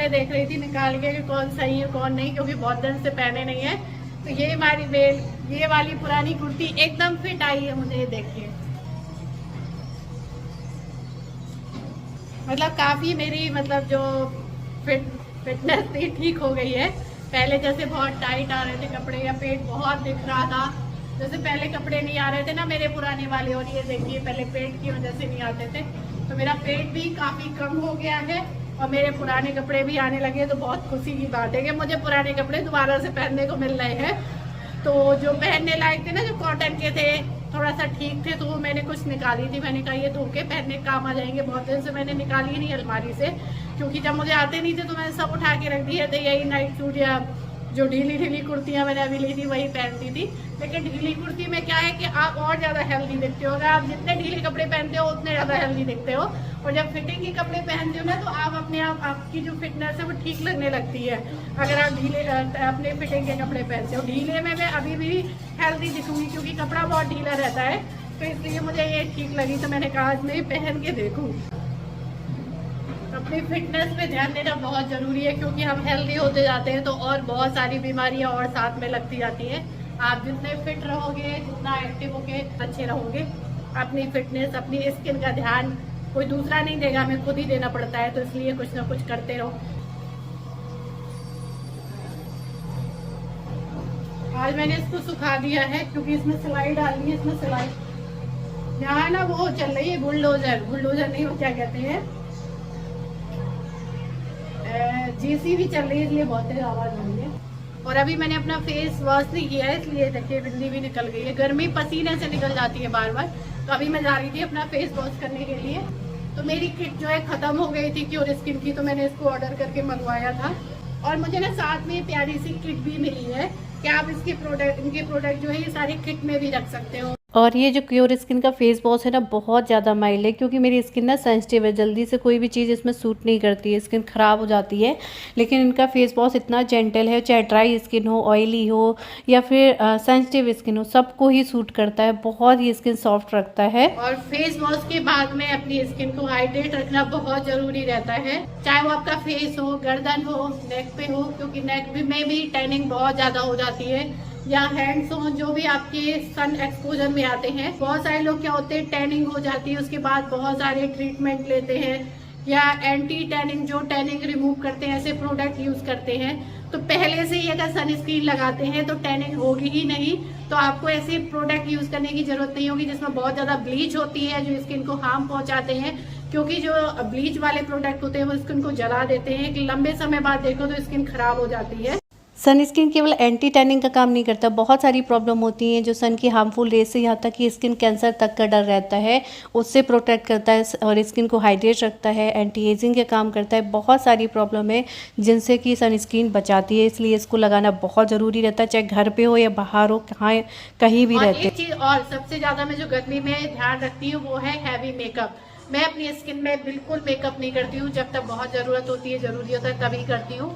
कपड़े देख रही थी निकाल के कि कौन सही है कौन नहीं, क्योंकि बहुत दिन से पहने नहीं है। तो ये वाली पुरानी कुर्ती एकदम फिट आई है मुझे, ये देखिए। मतलब काफ़ी मेरी मतलब जो फिटनेस थी ठीक हो गई है। पहले जैसे बहुत टाइट आ रहे थे कपड़े या पेट बहुत दिख रहा था, जैसे पहले कपड़े नहीं आ रहे थे ना मेरे पुराने वाले, और ये देखिए पहले पेट की वजह से नहीं आते थे, तो मेरा पेट भी काफ़ी कम हो गया है और मेरे पुराने कपड़े भी आने लगे। तो बहुत खुशी की बात है कि मुझे पुराने कपड़े दोबारा से पहनने को मिल रहे हैं। तो जो पहनने लायक थे ना, जो कॉटन के थे, थोड़ा सा ठीक थे, तो वो मैंने कुछ निकाली थी। मैंने कहा ये धो के पहनने काम आ जाएंगे। बहुत दिन से मैंने निकाली नहीं अलमारी से, क्योंकि जब मुझे आते नहीं थे तो मैंने सब उठा के रख दिए थे। यही नाइट सूट या जो ढीली ढीली कुर्तियाँ मैंने अभी ली थी वही पहनती थी। लेकिन ढीली कुर्ती में क्या है कि आप और ज़्यादा हेल्दी दिखते हो। अगर आप जितने ढीले कपड़े पहनते हो उतने ज़्यादा हेल्दी दिखते हो, और जब फिटिंग के कपड़े पहनते हो ना तो आप अपने आप आपकी जो फिटनेस है वो ठीक लगने लगती है। अगर आप ढीले अपने फिटिंग के कपड़े पहनते हो, ढीले में मैं अभी भी हेल्दी दिखूंगी क्योंकि कपड़ा बहुत ढीला रहता है, तो इसलिए मुझे ये ठीक लगी। तो मैंने कहा आज मैं पहन के देखूँ। अपनी फिटनेस पे ध्यान देना बहुत ज़रूरी है, क्योंकि हम हेल्दी होते जाते हैं तो और बहुत सारी बीमारियां और साथ में लगती जाती हैं। आप जितने फिट रहोगे, जितना एक्टिव होगे, अच्छे रहोगे। अपनी फिटनेस, अपनी स्किन का ध्यान कोई दूसरा नहीं देगा, हमें खुद ही देना पड़ता है। तो इसलिए कुछ ना कुछ करते रहो। आज मैंने इसको सुखा दिया है क्योंकि इसमें सिलाई डालनी है। इसमें सिलाई यहाँ ना वो चल रही है बुलडोजर नहीं, वो क्या कहते हैं, जेसीबी चल रही है, इसलिए बहुत तेज आवाज आ रही है। और अभी मैंने अपना फेस वॉश नहीं किया है, इसलिए देखिए बिंदी भी निकल गई है। गर्मी पसीने से निकल जाती है बार बार। तो अभी मैं जा रही थी अपना फेस वॉश करने के लिए। तो मेरी किट जो है खत्म हो गई थी क्योर स्किन की, तो मैंने इसको ऑर्डर करके मंगवाया था। और मुझे ना साथ में प्यारी सी किट भी मिली है कि आप इनके प्रोडक्ट जो है ये सारी किट में भी रख सकते हो। और ये जो क्योर स्किन का फेस वॉश है ना बहुत ज़्यादा माइल्ड है, क्योंकि मेरी स्किन ना सेंसिटिव है, जल्दी से कोई भी चीज़ इसमें सूट नहीं करती है, स्किन ख़राब हो जाती है। लेकिन इनका फेस वॉश इतना जेंटल है, चाहे ड्राई स्किन हो, ऑयली हो या फिर सेंसिटिव स्किन हो, सबको ही सूट करता है। बहुत ही स्किन सॉफ्ट रखता है। और फेस वॉश के बाद में अपनी स्किन को हाइड्रेट रखना बहुत जरूरी रहता है, चाहे वो आपका फेस हो, गर्दन हो, नेक पे हो, क्योंकि नेक में भी टैनिंग बहुत ज़्यादा हो जाती है, या हैंड्स हो, जो भी आपके सन एक्सपोजर में आते हैं। बहुत सारे लोग क्या होते हैं, टैनिंग हो जाती है, उसके बाद बहुत सारे ट्रीटमेंट लेते हैं या एंटी टैनिंग जो टैनिंग रिमूव करते हैं ऐसे प्रोडक्ट यूज करते हैं। तो पहले से ही अगर सनस्क्रीन लगाते हैं तो टैनिंग होगी ही नहीं। तो आपको ऐसे प्रोडक्ट यूज करने की जरूरत नहीं होगी जिसमें बहुत ज्यादा ब्लीच होती है, जो स्किन को हार्म पहुंचाते हैं। क्योंकि जो ब्लीच वाले प्रोडक्ट होते हैं वो स्किन को जला देते हैं, कि लंबे समय बाद देखो तो स्किन खराब हो जाती है। सनस्क्रीन केवल एंटी टैनिंग का काम नहीं करता, बहुत सारी प्रॉब्लम होती हैं जो सन की हार्मफुल रेज से यहाँ तक कि स्किन कैंसर तक का डर रहता है, उससे प्रोटेक्ट करता है और स्किन को हाइड्रेट रखता है, एंटी एजिंग का काम करता है। बहुत सारी प्रॉब्लम है जिनसे कि सनस्क्रीन बचाती है, इसलिए इसको लगाना बहुत ज़रूरी रहता है, चाहे घर पे हो या बाहर हो, कहीं भी रहते। एक चीज और सबसे ज्यादा मैं जो गर्मी में ध्यान रखती हूँ वो है हैवी मेकअप। मैं अपनी स्किन में बिल्कुल मेकअप नहीं करती हूँ, जब तक बहुत जरूरत होती है, जरूरी होता है तभी करती हूँ।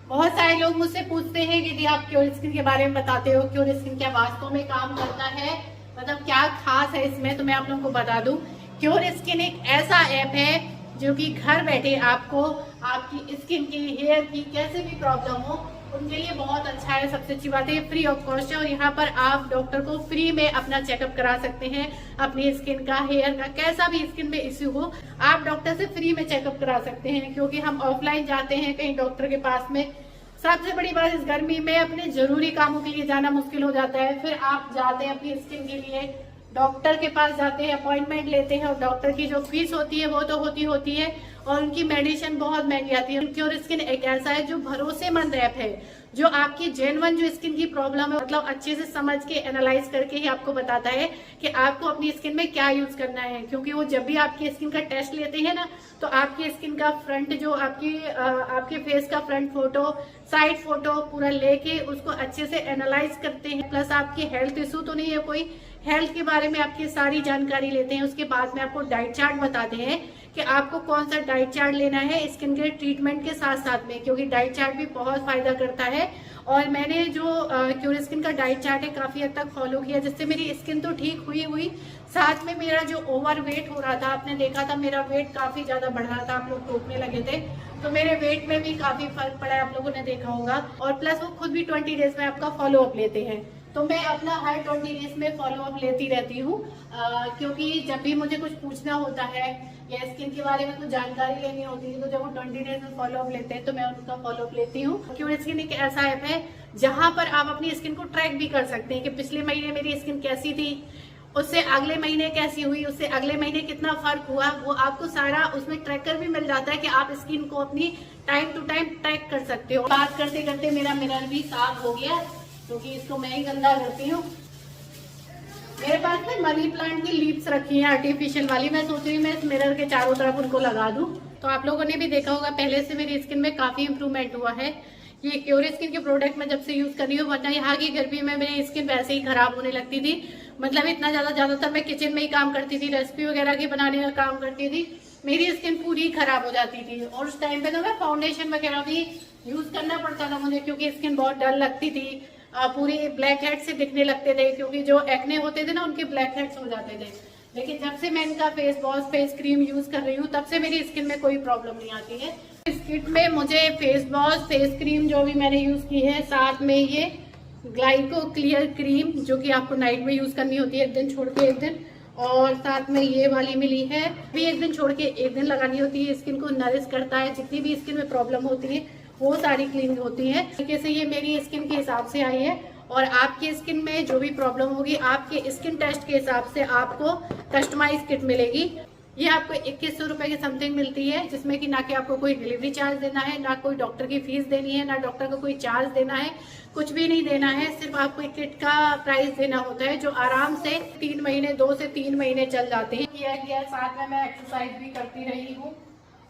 बहुत सारे लोग मुझसे पूछते हैं कि आप क्योर स्किन के बारे में बताते हो, क्योर स्किन क्या वास्तव में काम करता है, मतलब क्या खास है इसमें। तो मैं आप लोगों को बता दूं, क्योर स्किन एक ऐसा ऐप है जो कि घर बैठे आपको आपकी स्किन की, हेयर की कैसे भी प्रॉब्लम हो उनके लिए बहुत अच्छा है। सबसे अच्छी बात है ये फ्री ऑफ कॉस्ट है, और यहाँ पर आप डॉक्टर को फ्री में अपना चेकअप करा सकते हैं। अपनी स्किन का, हेयर का, कैसा भी स्किन में इश्यू हो आप डॉक्टर से फ्री में चेकअप करा सकते हैं। क्योंकि हम ऑफलाइन जाते हैं कहीं डॉक्टर के पास में, सबसे बड़ी बात इस गर्मी में अपने जरूरी कामों के लिए जाना मुश्किल हो जाता है। फिर आप जाते हैं अपनी स्किन के लिए डॉक्टर के पास जाते हैं, अपॉइंटमेंट लेते हैं, और डॉक्टर की जो फीस होती है वो तो होती है, और उनकी मेडिसिन बहुत महंगी आती है। क्योर स्किन एक ऐसा है जो भरोसेमंद ऐप है, जो आपकी जेन्युइन जो स्किन की प्रॉब्लम है मतलब अच्छे से समझ के एनालाइज करके ही आपको बताता है कि आपको अपनी स्किन में क्या यूज करना है। क्योंकि वो जब भी आपकी स्किन का टेस्ट लेते हैं ना, तो आपकी स्किन का फ्रंट जो आपके फेस का फ्रंट फोटो, साइड फोटो पूरा लेके उसको अच्छे से एनालाइज करते हैं। प्लस आपकी हेल्थ इशू तो नहीं है कोई, हेल्थ के बारे में आपकी सारी जानकारी लेते हैं। उसके बाद में आपको डाइट चार्ट बताते हैं कि आपको कौन सा डाइट चार्ट लेना है स्किन के ट्रीटमेंट के साथ साथ में, क्योंकि डाइट चार्ट भी बहुत फायदा करता है। और मैंने जो क्योर स्किन का डाइट चार्ट है काफी हद तक फॉलो किया, जिससे मेरी स्किन तो ठीक हुई साथ में मेरा जो ओवर वेट हो रहा था, आपने देखा था मेरा वेट काफी ज्यादा बढ़ रहा था, आप लोग टोकने लगे थे, तो मेरे वेट में भी काफी फर्क पड़ा है, आप लोगों ने देखा होगा। और प्लस वो खुद भी 20 डेज में आपका फॉलो अप लेते हैं, तो मैं अपना हर 20 डेज में फॉलो अप लेती रहती हूँ, क्योंकि जब भी मुझे कुछ पूछना होता है या स्किन के बारे में कुछ जानकारी लेनी होती है, तो जब वो 20 डेज में फॉलो अप लेते हैं तो मैं उनका फॉलो अप लेती हूँ। क्योर स्किन एक ऐसा ऐप है जहां पर आप अपनी स्किन को ट्रैक भी कर सकते हैं कि पिछले महीने मेरी स्किन कैसी थी, उससे अगले महीने कैसी हुई, उससे अगले महीने कितना फर्क हुआ, वो आपको सारा उसमें ट्रैकर भी मिल जाता है कि आप स्किन को अपनी टाइम टू टाइम ट्रैक कर सकते हो। बात करते करते मेरा मिरर भी साफ हो गया, क्योंकि इसको मैं ही गंदा करती हूँ। मेरे पास में मनी प्लांट की लीव्स रखी हैं आर्टिफिशियल वाली, मैं सोच रही हूँ मैं इस मिरर के चारों तरफ उनको लगा दूं। तो आप लोगों ने भी देखा होगा पहले से मेरी स्किन में काफी इंप्रूवमेंट हुआ है। ये क्योर स्किन के प्रोडक्ट मैं जब से यूज कर रही हूँ, वरना यहाँ की गर्मी में मेरी स्किन वैसे ही खराब होने लगती थी, मतलब इतना ज्यादातर मैं किचन में ही काम करती थी, रेसिपी वगैरह की बनाने का काम करती थी, मेरी स्किन पूरी खराब हो जाती थी। और उस टाइम पे तो मैं फाउंडेशन वगैरह भी यूज करना पड़ता था मुझे, क्योंकि स्किन बहुत डल लगती थी, पूरी ब्लैक हेड से दिखने लगते थे, क्योंकि जो एक्ने होते थे ना उनके ब्लैक हेड्स हो जाते थे। लेकिन जब से मैं इनका face wash face cream use कर रही हूँ, तब से मेरी स्किन में कोई प्रॉब्लम नहीं आती है। इस किट में मुझे फेस वॉश फेस क्रीम जो भी मैंने यूज की है, साथ में ये ग्लाइको क्लियर क्रीम जो कि आपको नाइट में यूज करनी होती है, एक दिन छोड़ के एक दिन, और साथ में ये वाली मिली है भी एक दिन छोड़ के एक दिन लगानी होती है। स्किन को नरिश करता है, जितनी भी स्किन में प्रॉब्लम होती है वो सारी क्लीन होती है। तरीके से ये मेरी स्किन के हिसाब से आई है, और आपकी स्किन में जो भी प्रॉब्लम होगी आपके स्किन टेस्ट के हिसाब से आपको कस्टमाइज किट मिलेगी। ये आपको 2100 रुपए की समथिंग मिलती है, जिसमें कि ना कि आपको कोई डिलीवरी चार्ज देना है, ना कोई डॉक्टर की फीस देनी है, ना डॉक्टर को कोई चार्ज देना है, कुछ भी नहीं देना है। सिर्फ आपको एक किट का प्राइस देना होता है, जो आराम से 3 महीने 2 से 3 महीने चल जाते हैं। किया गया, साथ में मैं एक्सरसाइज भी करती रही हूँ,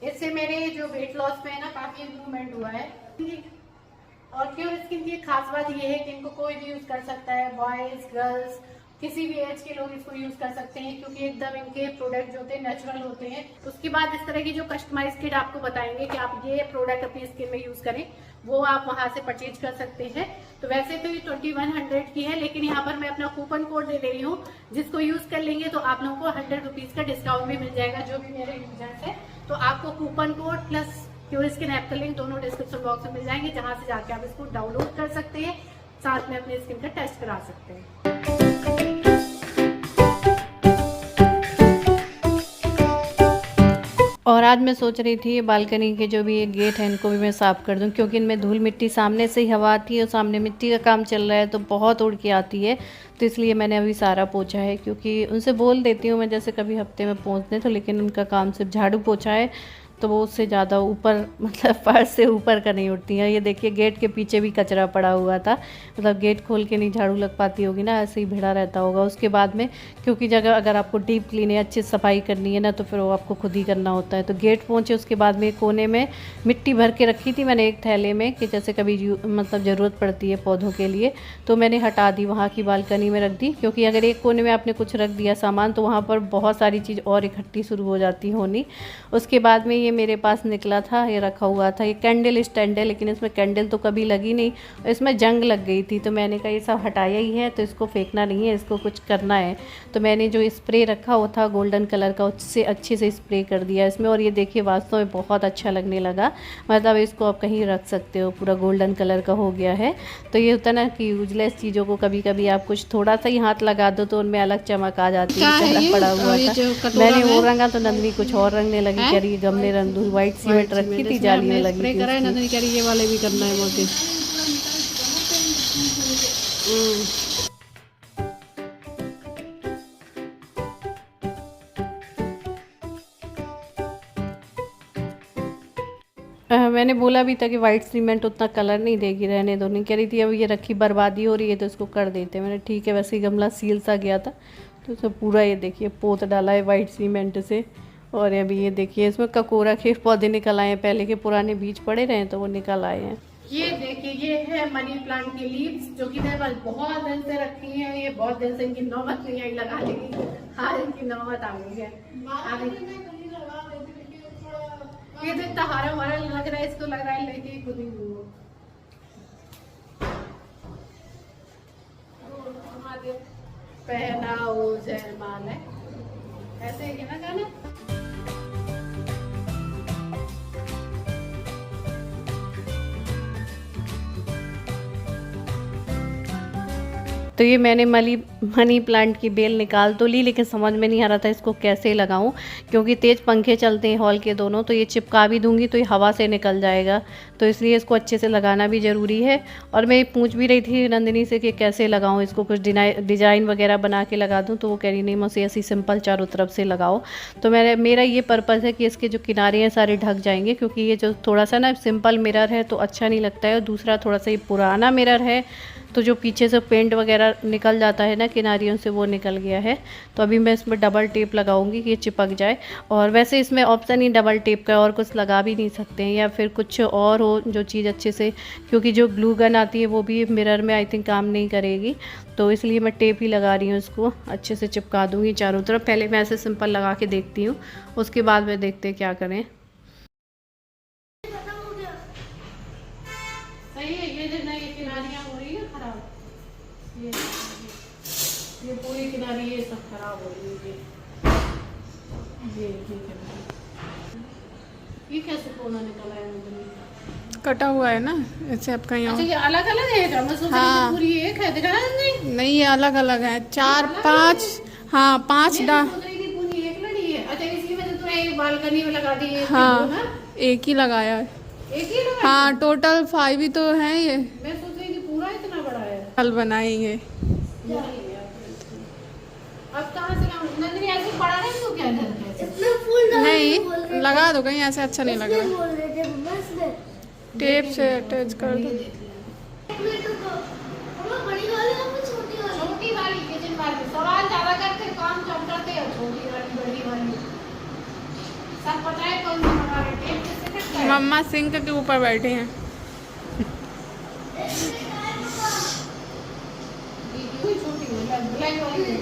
इससे मेरे जो वेट लॉस में है ना काफी इम्प्रूवमेंट हुआ है। और क्योर स्किन की खास बात ये है कि इनको कोई भी यूज कर सकता है, बॉयज गर्ल्स किसी भी एज के लोग इसको यूज कर सकते हैं, क्योंकि एकदम इनके प्रोडक्ट जो होते हैं नेचुरल होते हैं। उसके बाद इस तरह की जो कस्टमाइज किट आपको बताएंगे कि आप ये प्रोडक्ट अपनी स्किन में यूज करें, वो आप वहां से परचेज कर सकते हैं। तो वैसे तो ये 2100 की है, लेकिन यहाँ पर मैं अपना कूपन कोड दे रही हूँ, जिसको यूज कर लेंगे तो आप लोगों को 100 रुपीज का डिस्काउंट भी मिल जाएगा, जो भी मेरे यूजर्स है। तो आपको coupon code plus cure skin app का लिंक दोनों डिस्क्रिप्शन बॉक्स में मिल जाएंगे, जहां से जाके आप इसको डाउनलोड कर सकते हैं, साथ में अपने स्किन का टेस्ट करा सकते हैं। और आज मैं सोच रही थी ये बालकनी के जो भी ये गेट हैं इनको भी मैं साफ़ कर दूं, क्योंकि इनमें धूल मिट्टी सामने से ही हवा आती है और सामने मिट्टी का काम चल रहा है तो बहुत उड़ के आती है। तो इसलिए मैंने अभी सारा पोंछा है, क्योंकि उनसे बोल देती हूँ मैं जैसे कभी हफ्ते में पोंछ दें, तो लेकिन उनका काम सिर्फ झाड़ू पोंछा है, तो वो उससे ज़्यादा ऊपर मतलब फर्श से ऊपर का नहीं उठती हैं। ये देखिए गेट के पीछे भी कचरा पड़ा हुआ था, मतलब गेट खोल के नहीं झाड़ू लग पाती होगी ना, ऐसे ही भिड़ा रहता होगा। उसके बाद में क्योंकि जगह अगर आपको डीप क्लीन है, अच्छी सफाई करनी है ना, तो फिर वो आपको खुद ही करना होता है। तो गेट पहुँचे, उसके बाद में कोने में मिट्टी भर के रखी थी मैंने एक थैले में, कि जैसे कभी मतलब ज़रूरत पड़ती है पौधों के लिए, तो मैंने हटा दी, वहाँ की बालकनी में रख दी। क्योंकि अगर एक कोने में आपने कुछ रख दिया सामान, तो वहाँ पर बहुत सारी चीज़ और इकट्ठी शुरू हो जाती होनी। उसके बाद में ये मेरे पास निकला था, ये रखा हुआ था, ये कैंडल स्टैंड है, लेकिन इसमें कैंडल तो कभी लगी नहीं, इसमें जंग लग गई थी। तो मैंने कहा ये सब हटाया ही है, तो इसको फेंकना नहीं है, इसको कुछ करना है। तो मैंने जो स्प्रे रखा वो था गोल्डन कलर का, उससे अच्छे से स्प्रे कर दिया इसमें। और ये देखिए वास्तव में बहुत अच्छा लगने लगा, मतलब इसको आप कहीं रख सकते हो, पूरा गोल्डन कलर का हो गया है। तो ये होता ना कि यूजलेस चीज़ों को कभी कभी आप कुछ थोड़ा सा ही हाथ लगा दो तो उनमें अलग चमक आ जाती है। पड़ा हुआ था, मैंने वो रंगा तो नंदनी कुछ और रंगने लगी, कह रही गमले रंग दूँ, व्हाइट सीमेंट रखी थी, जाली में लगी थी। नंदनी कह रही ये वाले भी करना है मोटी। मैंने बोला भी था कि वाइट सीमेंट उतना कलर नहीं देगी, रहने दो। नहीं कह रही थी अब ये रखी बर्बादी हो रही है तो इसको कर देते। मैंने ठीक है, वैसे ही गमला सील सा गया था तो इसमें पूरा ये देखिए पोत डाला है वाइट सीमेंट से। और अभी ये देखिए इसमें ककोरा के पौधे निकल आए हैं, पहले के पुराने बीज पड़े रहे तो वो निकल आए हैं। ये देखिए ये है मनी प्लांट की लीव्स, जो कि मेरे पास बहुत दिन से रखी है। ये बहुत दिन से इनकी नौबत नहीं आई लगाने की, हाँ इनकी नौबत आ गई है। ये तो इतना हरा हरा लग रहा है, इसको लग रहा है लेके खुद ही घूमो। पहना वो जयमाल है, ऐसे ही है ना गाना। तो ये मैंने मनी प्लांट की बेल निकाल तो ली, लेकिन समझ में नहीं आ रहा था इसको कैसे लगाऊं, क्योंकि तेज़ पंखे चलते हैं हॉल के दोनों, तो ये चिपका भी दूंगी तो ये हवा से निकल जाएगा, तो इसलिए इसको अच्छे से लगाना भी ज़रूरी है। और मैं पूछ भी रही थी नंदिनी से कि कैसे लगाऊं इसको, कुछ डिज़ाइन वगैरह बना के लगा दूं, तो वो कह रही नहीं मौसी ऐसी सिंपल चारों तरफ से लगाओ। तो मेरा ये पर्पज़ है कि इसके जो किनारे हैं सारे ढक जाएंगे, क्योंकि ये जो थोड़ा सा ना सिंपल मिरर है तो अच्छा नहीं लगता है, और दूसरा थोड़ा सा ये पुराना मिरर है तो जो पीछे से पेंट वगैरह निकल जाता है ना किनारियों से, वो निकल गया है। तो अभी मैं इसमें डबल टेप लगाऊंगी कि ये चिपक जाए। और वैसे इसमें ऑप्शन ही डबल टेप का, और कुछ लगा भी नहीं सकते हैं, या फिर कुछ और हो जो चीज़ अच्छे से, क्योंकि जो ग्लू गन आती है वो भी मिरर में आई थिंक काम नहीं करेगी, तो इसलिए मैं टेप ही लगा रही हूँ, इसको अच्छे से चिपका दूँगी चारों तरफ। पहले मैं ऐसे सिंपल लगा के देखती हूँ, उसके बाद में देखते हैं क्या करें। सही है, ये देखना, ये किनारियाँ हो रही है खराब, ये पूरी किनारी ये सब खराब हो रही है। ये कैसे कोना निकला है मुझे? कटा हुआ है ना, ऐसे आपका यहाँ। अच्छा, ये अलग अलग है क्या? मैं सोच रही थी पूरी एक है, दिखा नहीं। नहीं, ये अलग अलग है, 4 5, हाँ 5 मैं सोच रही थी पूरी एक लड़ी है। अच्छा, इसी वजह से तूने एक बालकनी में लगा दी है। हाँ, एक ही लगाया है। एक ही लगा? हाँ, टोटल 5 ही तो है ये। मैं सोच रही थी पूरा इतना बड़ा है। कल बनाएंगे। अब कहाँ से लाऊं? नंदिनी ऐसे पड़ा है तो क्या करते हैं? नहीं, लगा दो कहीं, ऐसे अच्छा नहीं लग रहा। टेप से अटैच कर दो। छोटी वाली किचन वाली सवाल ज्यादा करते, काम कम करते हैं। छोटी वाली बड़ी वाली सब पता है कौन सी बना रहे। टेप किससे कटता है? मम्मा सिंक के ऊपर बैठे हैं। ये छोटी वाली ब्लैक वाली।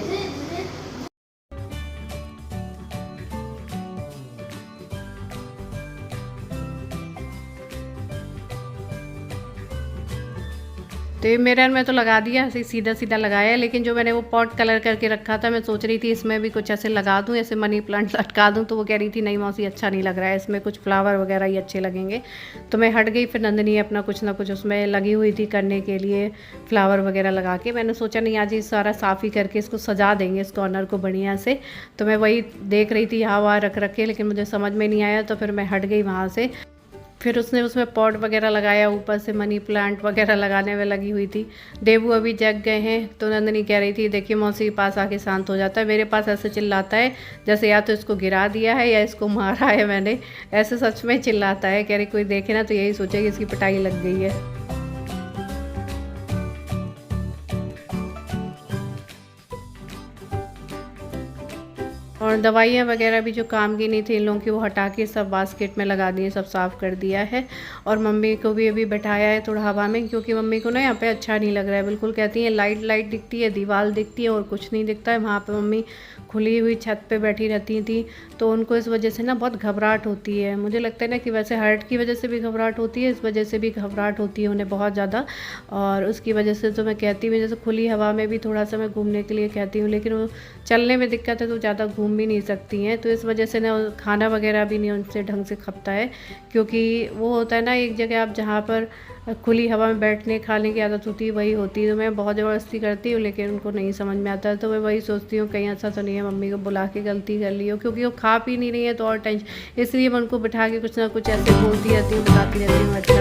तो ये मिरर में तो लगा दिया, ऐसे सीधा सीधा लगाया, लेकिन जो मैंने वो पॉट कलर करके रखा था, मैं सोच रही थी इसमें भी कुछ ऐसे लगा दूं, ऐसे मनी प्लांट लटका दूं, तो वो कह रही थी नहीं मौसी अच्छा नहीं लग रहा है, इसमें कुछ फ्लावर वगैरह ही अच्छे लगेंगे। तो मैं हट गई, फिर नंदिनी अपना कुछ ना कुछ उसमें लगी हुई थी करने के लिए, फ्लावर वगैरह लगा के। मैंने सोचा नहीं आज ये सारा साफ़ ही करके इसको सजा देंगे, इस कॉर्नर को बढ़िया से। तो मैं वही देख रही थी यहाँ वहाँ रख के, लेकिन मुझे समझ में नहीं आया, तो फिर मैं हट गई वहाँ से। फिर उसने उसमें पॉट वगैरह लगाया, ऊपर से मनी प्लांट वगैरह लगाने में लगी हुई थी। देवू अभी जग गए हैं, तो नंदिनी कह रही थी देखिए मौसी के पास आके शांत हो जाता है, मेरे पास ऐसे चिल्लाता है जैसे या तो इसको गिरा दिया है या इसको मारा है मैंने, ऐसे सच में चिल्लाता है। कह रही कोई देखे ना तो यही सोचे कि इसकी पिटाई लग गई है। और दवाइयाँ वगैरह भी जो काम की नहीं थी इन लोगों की, वो हटा के सब बास्केट में लगा दिए, सब साफ़ कर दिया है। और मम्मी को भी अभी बैठाया है थोड़ा हवा में, क्योंकि मम्मी को ना यहाँ पे अच्छा नहीं लग रहा है बिल्कुल। कहती है लाइट लाइट दिखती है, दीवार दिखती है और कुछ नहीं दिखता है। वहाँ पे मम्मी खुली हुई छत पे बैठी रहती थी, तो उनको इस वजह से ना बहुत घबराहट होती है। मुझे लगता है ना कि वैसे हार्ट की वजह से भी घबराहट होती है, इस वजह से भी घबराहट होती है उन्हें बहुत ज़्यादा। और उसकी वजह से तो मैं कहती हूँ जैसे खुली हवा में भी थोड़ा सा मैं घूमने के लिए कहती हूँ, लेकिन वो चलने में दिक्कत है तो ज़्यादा घूम भी नहीं सकती हैं, तो इस वजह से ना खाना वगैरह भी नहीं उनसे ढंग से खपता है। क्योंकि वो होता है ना एक जगह आप जहाँ पर खुली हवा में बैठने खाने की आदत होती है वही होती है। तो मैं बहुत ज़बरदस्ती करती हूँ, लेकिन उनको नहीं समझ में आता है। तो मैं वही सोचती हूँ कहीं ऐसा तो नहीं है मम्मी को बुला के गलती कर ली हो, क्योंकि वो खा पी नहीं रही है तो और टेंशन, इसलिए मैं उनको बिठा के कुछ ना कुछ ऐसे बोलती रहती हूँ, बताती रहती हूँ अच्छा